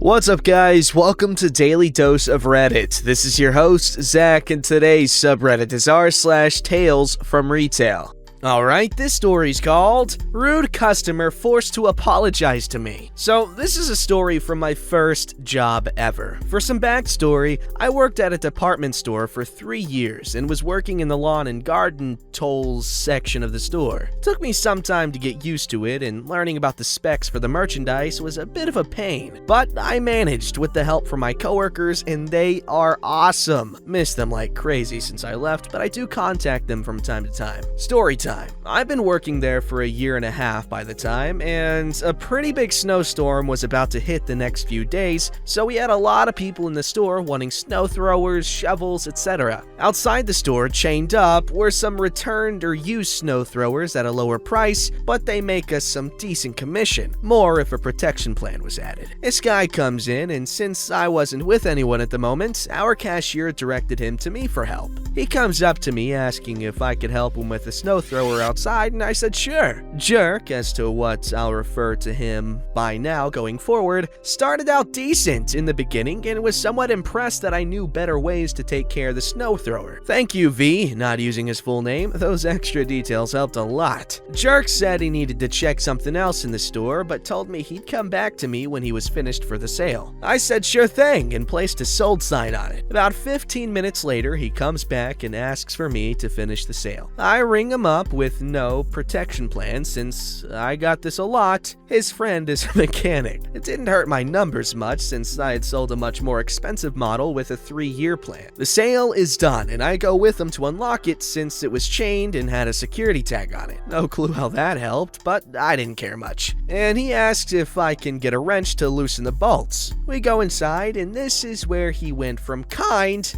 What's up, guys? Welcome to Daily Dose of Reddit. This is your host, Zach, and today's subreddit is r/Tales from Retail. Alright, this story's called Rude Customer Forced to Apologize to Me. So, this is a story from my first job ever. For some backstory, I worked at a department store for 3 years and was working in the lawn and garden tools section of the store. It took me some time to get used to it, and learning about the specs for the merchandise was a bit of a pain. But I managed with the help from my coworkers, and they are awesome. Miss them like crazy since I left, but I do contact them from time to time. Story time. I've been working there for a year and a half by the time, and a pretty big snowstorm was about to hit the next few days, so we had a lot of people in the store wanting snow throwers, shovels, etc. Outside the store, chained up, were some returned or used snow throwers at a lower price, but they make us some decent commission, more if a protection plan was added. This guy comes in, and since I wasn't with anyone at the moment, our cashier directed him to me for help. He comes up to me asking if I could help him with a snow thrower outside, and I said sure. Jerk, as to what I'll refer to him by now going forward, started out decent in the beginning and was somewhat impressed that I knew better ways to take care of the snow thrower. Thank you, V, not using his full name. Those extra details helped a lot. Jerk said he needed to check something else in the store, but told me he'd come back to me when he was finished for the sale. I said sure thing and placed a sold sign on it. About 15 minutes later, he comes back and asks for me to finish the sale. I ring him up with no protection plan since I got this a lot. His friend is a mechanic. It didn't hurt my numbers much since I had sold a much more expensive model with a 3-year plan. The sale is done and I go with him to unlock it since it was chained and had a security tag on it. No clue how that helped, but I didn't care much. And he asks if I can get a wrench to loosen the bolts. We go inside and this is where he went from kind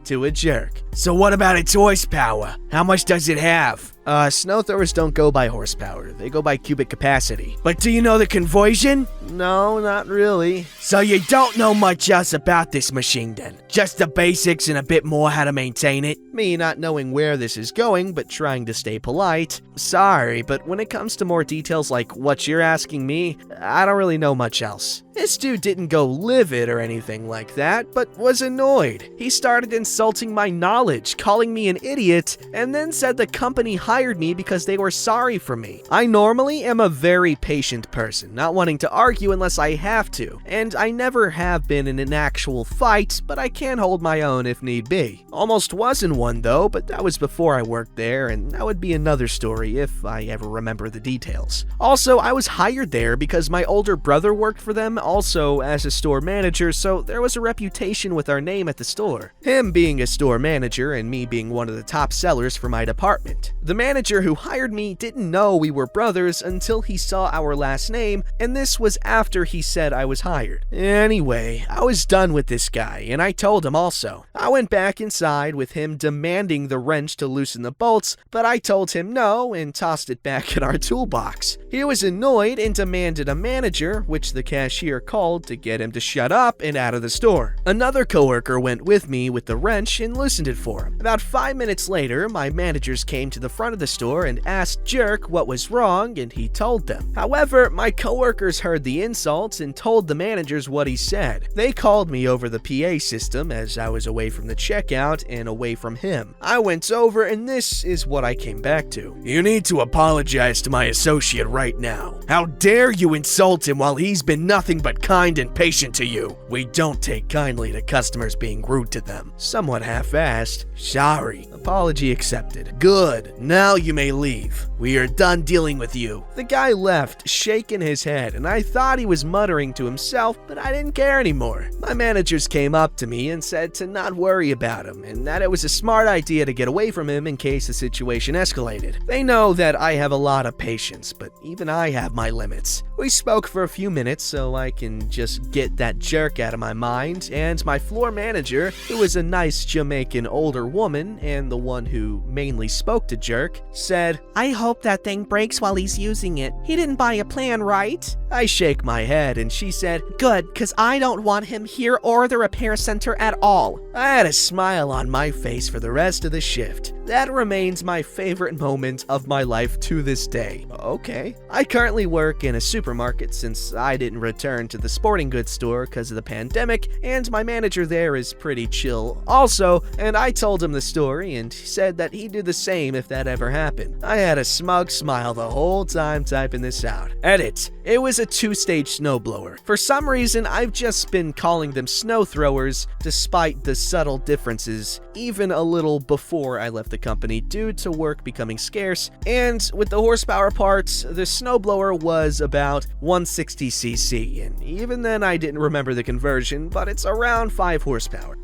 to a jerk. So what about its horsepower? How much does it have? Snow throwers don't go by horsepower. They go by cubic capacity. But do you know the conversion? No, not really. So you don't know much else about this machine then? Just the basics and a bit more how to maintain it? Me not knowing where this is going, but trying to stay polite. Sorry, but when it comes to more details like what you're asking me, I don't really know much else. This dude didn't go livid or anything like that, but was annoyed. He started insulting my knowledge, calling me an idiot, and then said the company hired me because they were sorry for me. I normally am a very patient person, not wanting to argue unless I have to, and I never have been in an actual fight, but I can hold my own if need be. Almost was in one though, but that was before I worked there, and that would be another story if I ever remember the details. Also, I was hired there because my older brother worked for them also as a store manager, so there was a reputation with our name at the store. Him being a store manager and me being one of the top sellers for my department. The manager who hired me didn't know we were brothers until he saw our last name, and this was after he said I was hired. Anyway, I was done with this guy, and I told him also. I went back inside with him demanding the wrench to loosen the bolts, but I told him no and tossed it back in our toolbox. He was annoyed and demanded a manager, which the cashier called to get him to shut up and out of the store. Another coworker went with me with the wrench and loosened it for him. About 5 minutes later, my managers came to the front of the store and asked Jerk what was wrong, and he told them. However, my coworkers heard the insults and told the managers what he said. They called me over the PA system as I was away from the checkout and away from him. I went over and this is what I came back to. You need to apologize to my associate right now. How dare you insult him while he's been nothing but kind and patient to you? We don't take kindly to customers being rude to them. Somewhat half-assed. Sorry. Apology accepted. Good. Now you may leave. We are done dealing with you. The guy left, shaking his head, and I thought he was muttering to himself, but I didn't care anymore. My managers came up to me and said to not worry about him, and that it was a smart idea to get away from him in case the situation escalated. They know that I have a lot of patience, but even I have my limits. We spoke for a few minutes so I can just get that jerk out of my mind, and my floor manager, who was a nice Jamaican older woman and the one who mainly spoke to Jerk, said, I hope that thing breaks while he's using it. He didn't buy a plan, right? I shake my head and she said, Good, cause I don't want him here or the repair center at all. I had a smile on my face for the rest of the shift. That remains my favorite moment of my life to this day. Okay. I currently work in a supermarket supermarket since I didn't return to the sporting goods store because of the pandemic, and my manager there is pretty chill also, and I told him the story and he said that he'd do the same if that ever happened. I had a smug smile the whole time typing this out. Edit. It was a 2-stage snowblower. For some reason, I've just been calling them snow throwers despite the subtle differences, even a little before I left the company due to work becoming scarce, and with the horsepower parts, the snowblower was about 160cc, and even then I didn't remember the conversion, but it's around 5 horsepower.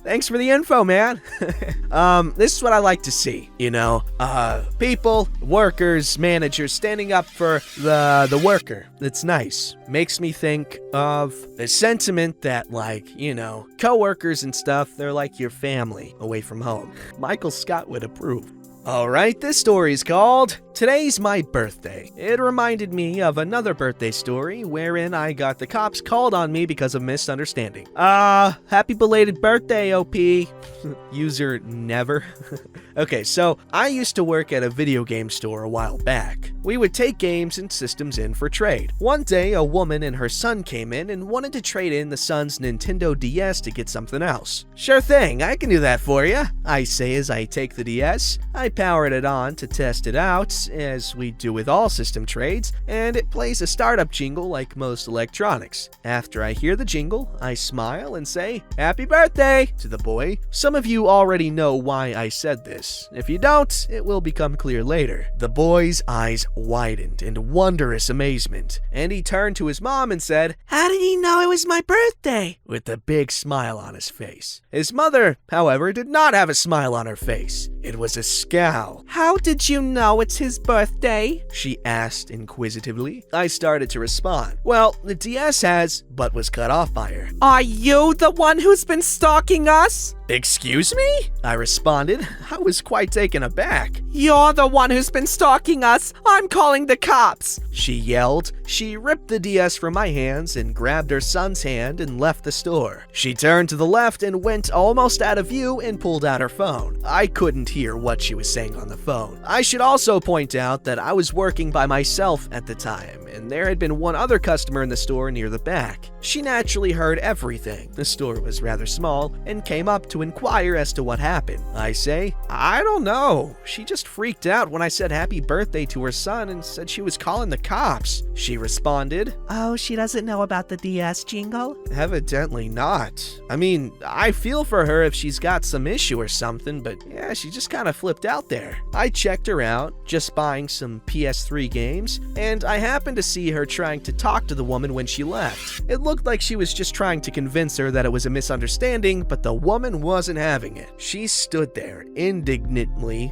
Thanks for the info, man. This is what I like to see, people, workers, managers standing up for the worker. It's nice. Makes me think of the sentiment that, coworkers and stuff, they're like your family away from home. Michael Scott would approve. Alright, this story is called Today's My Birthday. It reminded me of another birthday story wherein I got the cops called on me because of misunderstanding. Happy belated birthday, OP. User never. Okay, so I used to work at a video game store a while back. We would take games and systems in for trade. One day, a woman and her son came in and wanted to trade in the son's Nintendo DS to get something else. Sure thing, I can do that for you, I say as I take the DS. I powered it on to test it out, as we do with all system trades, and it plays a startup jingle like most electronics. After I hear the jingle, I smile and say, "Happy birthday!" to the boy. Some of you already know why I said this. If you don't, it will become clear later. The boy's eyes widened in wondrous amazement, and he turned to his mom and said, How did he know it was my birthday? with a big smile on his face. His mother, however, did not have a smile on her face. It was a scowl. How did you know it's his birthday? She asked inquisitively. I started to respond. Well, the DS has, but was cut off by her. Are you the one who's been stalking us? Excuse me? I responded. I was quite taken aback. You're the one who's been stalking us. I'm calling the cops. She yelled. She ripped the DS from my hands and grabbed her son's hand and left the store. She turned to the left and went almost out of view and pulled out her phone. I couldn't hear what she was saying on the phone. I should also point out that I was working by myself at the time, and there had been one other customer in the store near the back. She naturally heard everything. The store was rather small and came up to inquire as to what happened. I say, I don't know. She just freaked out when I said happy birthday to her son and said she was calling the cops. She responded, Oh, she doesn't know about the DS jingle? Evidently not. I mean, I feel for her if she's got some issue or something, but yeah, she just kind of flipped out there. I checked her out, just buying some PS3 games, and I happened to see her trying to talk to the woman when she left. It looked like she was just trying to convince her that it was a misunderstanding, but the woman wasn't having it. She stood there indignantly,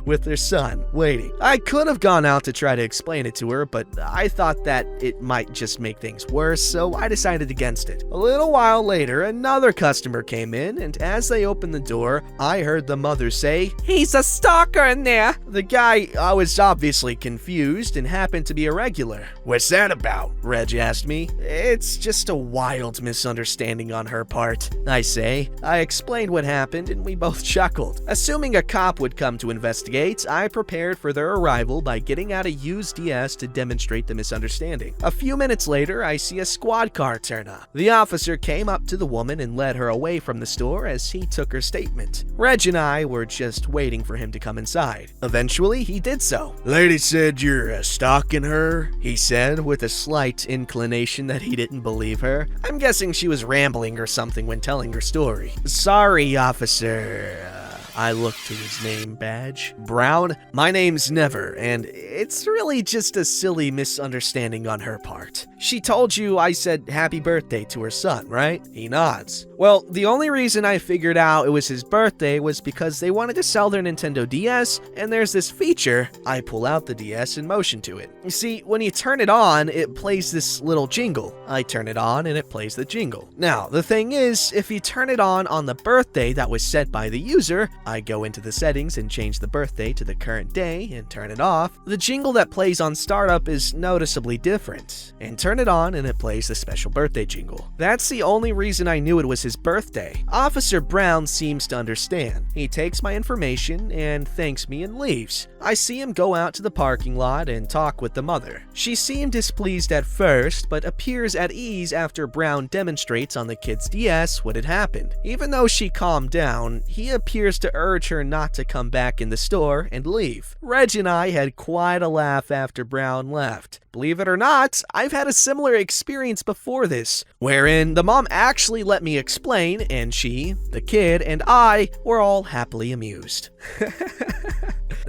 with her son, waiting. I could have gone out to try to explain it to her, but I thought that it might just make things worse, so I decided against it. A little while later, another customer came in, and as they opened the door, I heard the mother say, He's a stalker in there. The guy was obviously confused and happened to be a regular. What's that about? Reg asked me. It's just a wild misunderstanding on her part, I say. I explained what happened and we both chuckled. Assuming a cop would come to investigate, I prepared for their arrival by getting out a used DS to demonstrate the misunderstanding. A few minutes later, I see a squad car turn up. The officer came up to the woman and led her away from the store as he took her statement. Reg and I were just waiting for him to come inside. Eventually, he did so. Lady said you're stalking her, he said with a slight inclination that he didn't believe her. I'm guessing she was rambling or something when telling her story. Sorry, officer. I looked to his name badge. Brown? My name's Never, and it's really just a silly misunderstanding on her part. She told you I said happy birthday to her son, right? He nods. Well, the only reason I figured out it was his birthday was because they wanted to sell their Nintendo DS, and there's this feature. I pull out the DS and motion to it. You see, when you turn it on, it plays this little jingle. I turn it on and it plays the jingle. Now, the thing is, if you turn it on the birthday that was set by the user, I go into the settings and change the birthday to the current day and turn it off. The jingle that plays on startup is noticeably different, and turn it on and it plays the special birthday jingle. That's the only reason I knew it was his birthday. Officer Brown seems to understand. He takes my information and thanks me and leaves. I see him go out to the parking lot and talk with the mother. She seemed displeased at first, but appears at ease after Brown demonstrates on the kid's DS what had happened. Even though she calmed down, he appears to urge her not to come back in the store and leave. Reg and I had quite a laugh after Brown left. Believe it or not, I've had a similar experience before this, wherein the mom actually let me explain, and she, the kid, and I were all happily amused.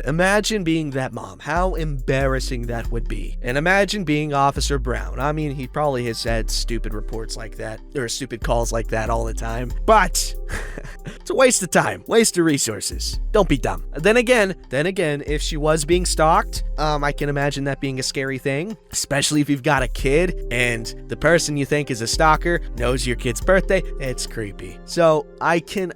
Imagine being that mom. How embarrassing that would be. And imagine being Officer Brown. I mean, he probably has had stupid reports like that, or stupid calls like that all the time. But it's a waste of time, waste of resources. Don't be dumb. Then again, if she was being stalked, I can imagine that being a scary thing, especially if you've got a kid and the person you think is a stalker knows your kid's birthday. It's creepy. So I can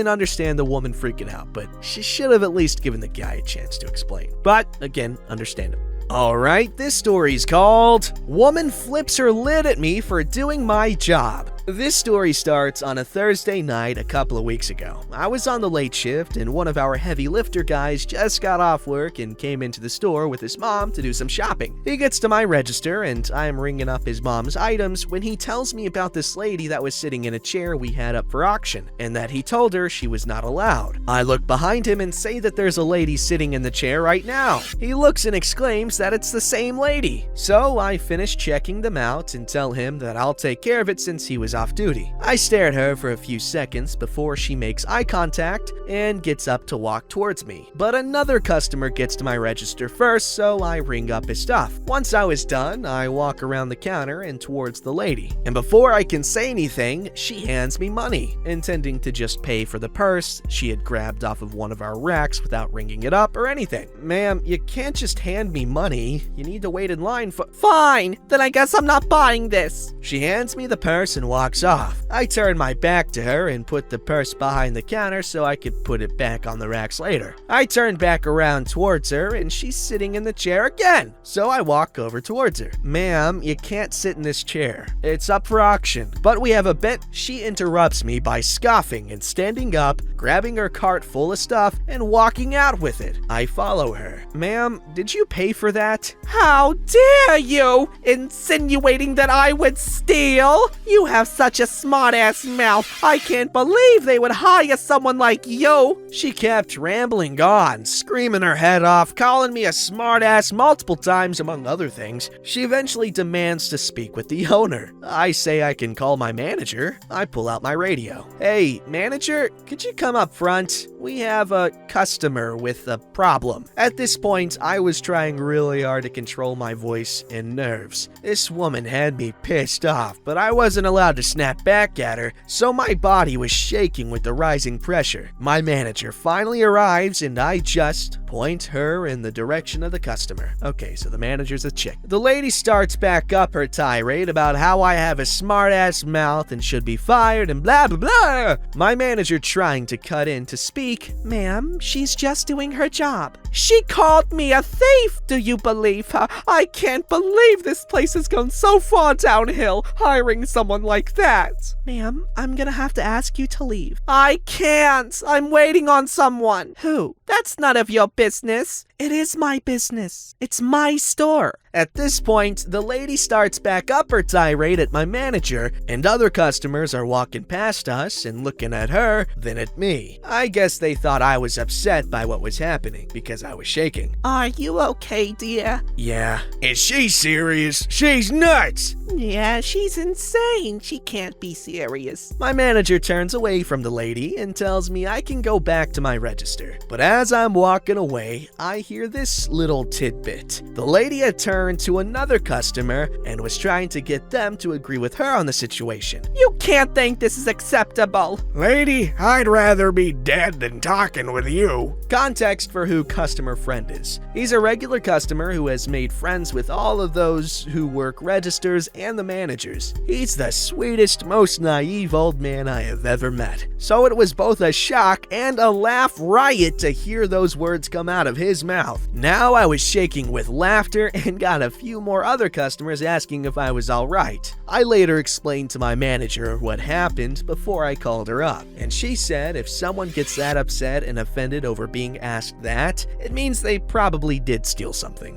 understand the woman freaking out, but she should have at least given the guy a chance to explain. But again, understandable. Alright, this story's called Woman Flips Her Lid at Me for Doing My Job. This story starts on a Thursday night a couple of weeks ago. I was on the late shift and one of our heavy lifter guys just got off work and came into the store with his mom to do some shopping. He gets to my register and I'm ringing up his mom's items when he tells me about this lady that was sitting in a chair we had up for auction and that he told her she was not allowed. I look behind him and say that there's a lady sitting in the chair right now. He looks and exclaims that it's the same lady. So I finish checking them out and tell him that I'll take care of it since he was off duty. I stare at her for a few seconds before she makes eye contact and gets up to walk towards me. But another customer gets to my register first, so I ring up his stuff. Once I was done, I walk around the counter and towards the lady. And before I can say anything, she hands me money, intending to just pay for the purse she had grabbed off of one of our racks without ringing it up or anything. Ma'am, you can't just hand me money. You need to wait in line for— Fine, then I guess I'm not buying this. She hands me the purse and walks off. I turn my back to her and put the purse behind the counter so I could put it back on the racks later. I turn back around towards her and she's sitting in the chair again. So I walk over towards her. Ma'am, you can't sit in this chair. It's up for auction. But we have a bet. She interrupts me by scoffing and standing up, grabbing her cart full of stuff and walking out with it. I follow her. Ma'am, did you pay for that? How dare you, insinuating that I would steal? You have such a smart-ass mouth. I can't believe they would hire someone like you. She kept rambling on, screaming her head off, calling me a smart-ass multiple times among other things. She eventually demands to speak with the owner. I say I can call my manager. I pull out my radio. Hey, manager, could you come up front? We have a customer with a problem. At this point, I was trying really hard to control my voice and nerves. This woman had me pissed off, but I wasn't allowed to snap back at her, so my body was shaking with the rising pressure. My manager finally arrives and I just point her in the direction of the customer. Okay, so the manager's a chick. The lady starts back up her tirade about how I have a smart-ass mouth and should be fired and blah blah blah. My manager trying to cut in to speak. Ma'am, she's just doing her job. She called me a thief. Do you believe her? I can't believe this place has gone so far downhill, hiring someone like that. Ma'am, I'm gonna have to ask you to leave. I can't. I'm waiting on someone. Who? That's none of your business. It is my business. It's my store. At this point, the lady starts back up her tirade at my manager, and other customers are walking past us and looking at her, then at me. I guess they thought I was upset by what was happening because I was shaking. Are you okay, dear? Yeah. Is she serious? She's nuts! Yeah, she's insane. She can't be serious. My manager turns away from the lady and tells me I can go back to my register. But as I'm walking away, I hear this little tidbit. The lady had turned to another customer and was trying to get them to agree with her on the situation. You can't think this is acceptable. Lady, I'd rather be dead than talking with you. Context for who customer friend is. He's a regular customer who has made friends with all of those who work registers and the managers. He's the sweetest, most naive old man I have ever met. So it was both a shock and a laugh riot to hear those words come out of his mouth. Now I was shaking with laughter and got a few more other customers asking if I was alright. I later explained to my manager what happened before I called her up, and she said if someone gets that upset and offended over being asked that, it means they probably did steal something.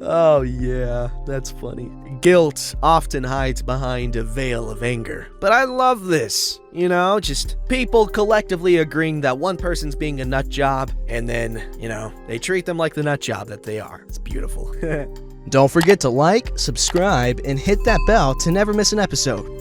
Oh yeah, that's funny. Guilt often hides behind a veil of anger. But I love this. You know, just people collectively agreeing that one person's being a nut job, and then, they treat them like the nut job that they are. It's beautiful. Don't forget to like, subscribe, and hit that bell to never miss an episode.